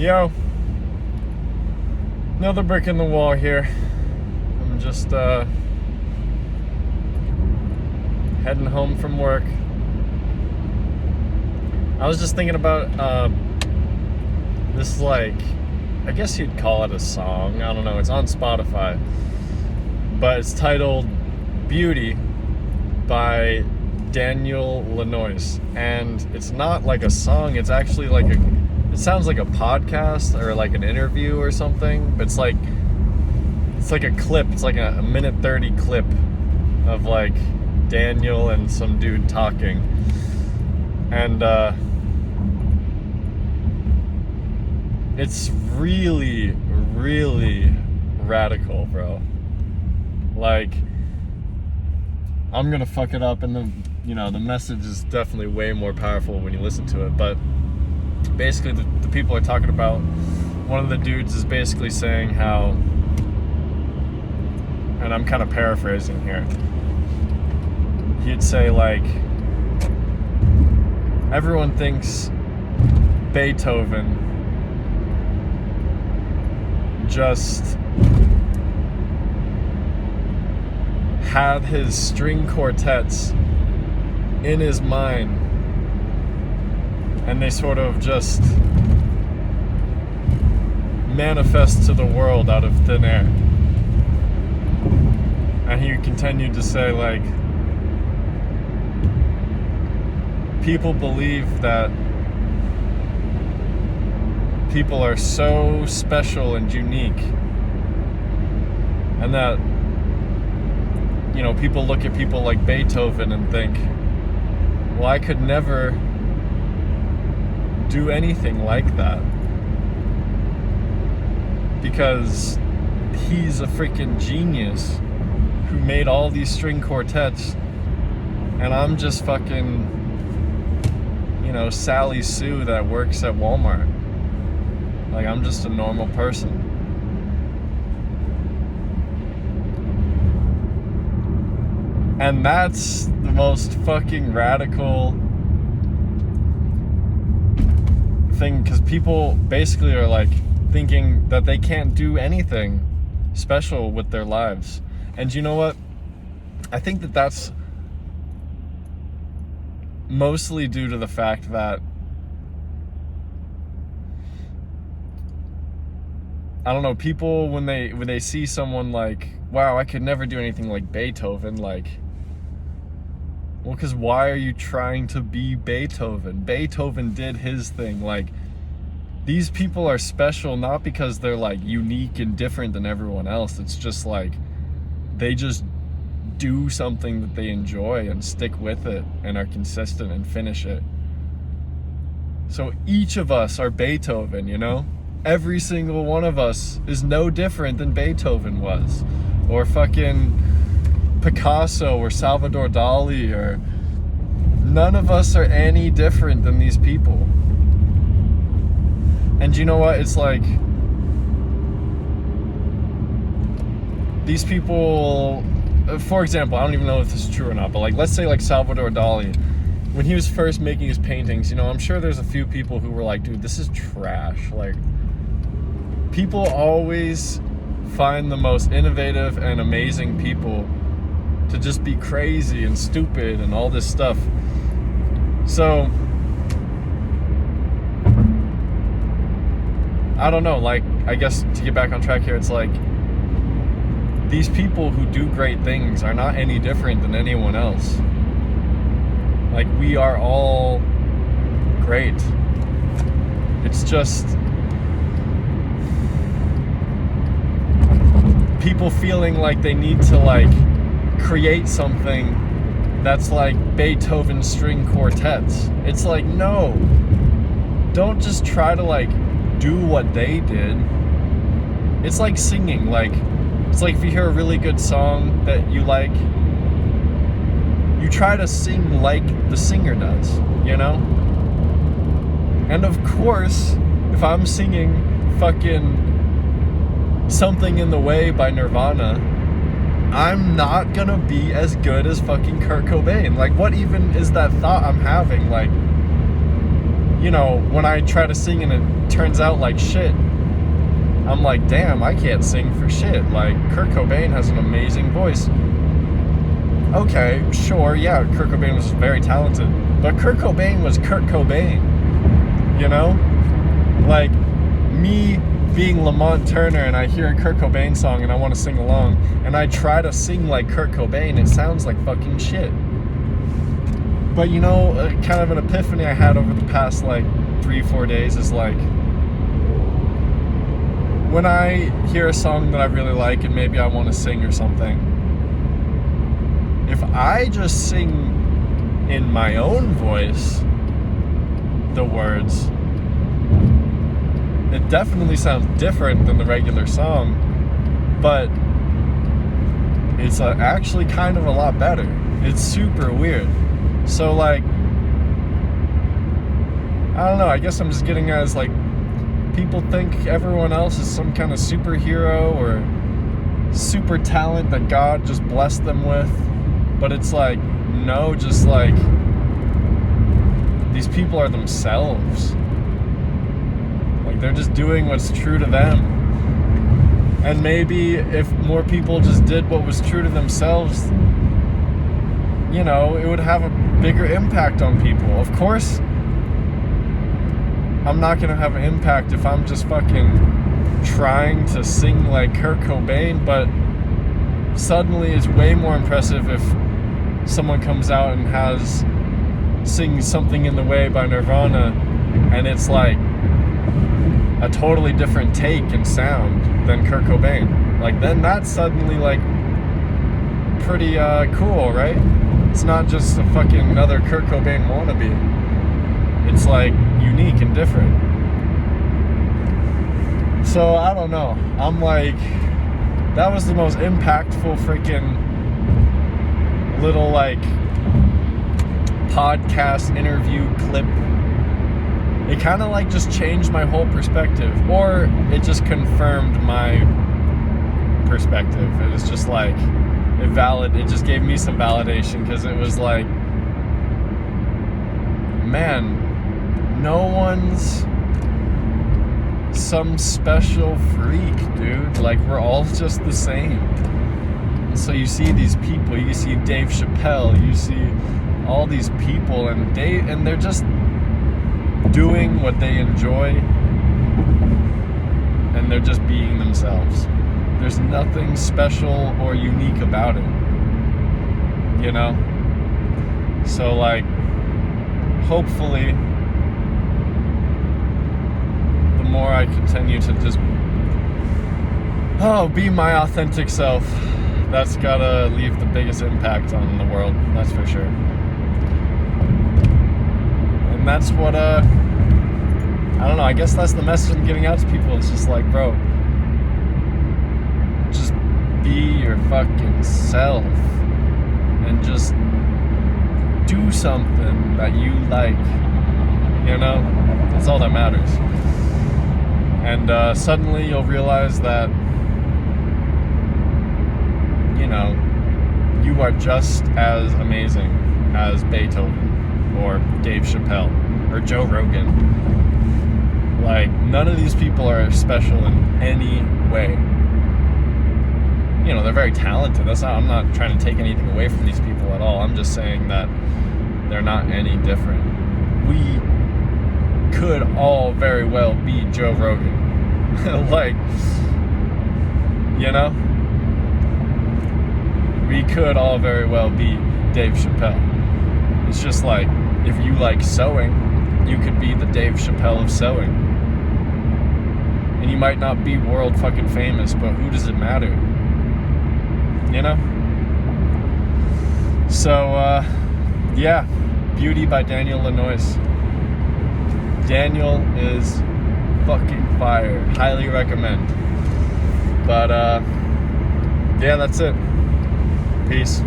Yo, another brick in the wall here. I'm just heading home from work. I was just thinking about this, like, I guess you'd call it a song. I don't know. It's on Spotify, but it's titled Beauty by Daniel Lanois, and it's not like a song. It's actually like it sounds like a podcast or like an interview or something, but it's like a clip. It's like a minute 30 clip of like Daniel and some dude talking, and it's really, really radical, bro. Like, I'm gonna fuck it up, and the message is definitely way more powerful when you listen to it. But basically, the people are talking about, one of the dudes is basically saying how, and I'm kind of paraphrasing here, he'd say, like, everyone thinks Beethoven just had his string quartets in his mind, and they sort of just manifest to the world out of thin air. And he continued to say, like, people believe that people are so special and unique, and that, people look at people like Beethoven and think, well, I could never do anything like that because he's a freaking genius who made all these string quartets, and I'm just fucking, Sally Sue that works at Walmart. Like, I'm just a normal person. And that's the most fucking radical thing, because people basically are like thinking that they can't do anything special with their lives. And you know what? I think that that's mostly due to the fact that, I don't know, people, when they see someone like, wow, I could never do anything like Beethoven, like, well, because why are you trying to be Beethoven? Beethoven did his thing. Like, these people are special not because they're like unique and different than everyone else. It's just like they just do something that they enjoy and stick with it and are consistent and finish it. So each of us are Beethoven, Every single one of us is no different than Beethoven was, or fucking Picasso, or Salvador Dali, or none of us are any different than these people. And you know what? It's like, these people, for example, I don't even know if this is true or not, but like, let's say like Salvador Dali, when he was first making his paintings, I'm sure there's a few people who were like, dude, this is trash. Like, people always find the most innovative and amazing people to just be crazy and stupid and all this stuff. So, I don't know, like, I guess to get back on track here, it's like, these people who do great things are not any different than anyone else. Like, we are all great. It's just people feeling like they need to, like, create something that's like Beethoven string quartets. It's like, no, don't just try to like do what they did. It's like singing. Like, it's like if you hear a really good song that you like, you try to sing like the singer does, And of course, if I'm singing fucking Something in the Way by Nirvana, I'm not gonna be as good as fucking Kurt Cobain. Like, what even is that thought I'm having? Like, you know, when I try to sing and it turns out like shit, I'm like, damn, I can't sing for shit. Like, Kurt Cobain has an amazing voice. Okay, sure, yeah, Kurt Cobain was very talented, but Kurt Cobain was Kurt Cobain, you know? Like, me being Lamont Turner and I hear a Kurt Cobain song and I want to sing along, and I try to sing like Kurt Cobain, it sounds like fucking shit. But, you know, kind of an epiphany I had over the past, like, 3-4 days is, like, when I hear a song that I really like and maybe I want to sing or something, if I just sing in my own voice the words, it definitely sounds different than the regular song, but it's actually kind of a lot better. It's super weird. So, like, I don't know, I guess I'm just getting at is, like, people think everyone else is some kind of superhero or super talent that God just blessed them with. But it's like, no, just like, these people are themselves. Like, they're just doing what's true to them. And maybe if more people just did what was true to themselves, you know, it would have a bigger impact on people. Of course, I'm not gonna have an impact if I'm just fucking trying to sing like Kurt Cobain, but suddenly it's way more impressive if someone comes out and sings Something in the Way by Nirvana, and it's like a totally different take and sound than Kurt Cobain. Like, then that's suddenly like pretty cool, right? It's not just a fucking another Kurt Cobain wannabe. It's like unique and different. So I don't know. I'm like, that was the most impactful freaking little like podcast interview clip. It kind of like just changed my whole perspective, or it just confirmed my perspective. It was just like it just gave me some validation, because it was like, man, no one's some special freak, dude. Like, we're all just the same. And so you see these people, you see Dave Chappelle, you see all these people, and they're just doing what they enjoy, and they're just being themselves. There's nothing special or unique about it, you know? So, like, hopefully, the more I continue to just be my authentic self, that's gotta leave the biggest impact on the world, that's for sure. And that's what I don't know, I guess that's the message I'm getting out to people. It's just like, bro, just be your fucking self and just do something that you like, you know? That's all that matters. And suddenly you'll realize that, you know, you are just as amazing as Beethoven or Dave Chappelle or Joe Rogan. Like, none of these people are special in any way. You know, they're very talented. I'm not trying to take anything away from these people at all. I'm just saying that they're not any different. We could all very well be Joe Rogan. Like, you know? We could all very well be Dave Chappelle. It's just like, if you like sewing, you could be the Dave Chappelle of sewing. And you might not be world fucking famous, but who does it matter? You know? So, yeah. Beauty by Daniel Lanois. Daniel is fucking fire. Highly recommend. But, yeah, that's it. Peace.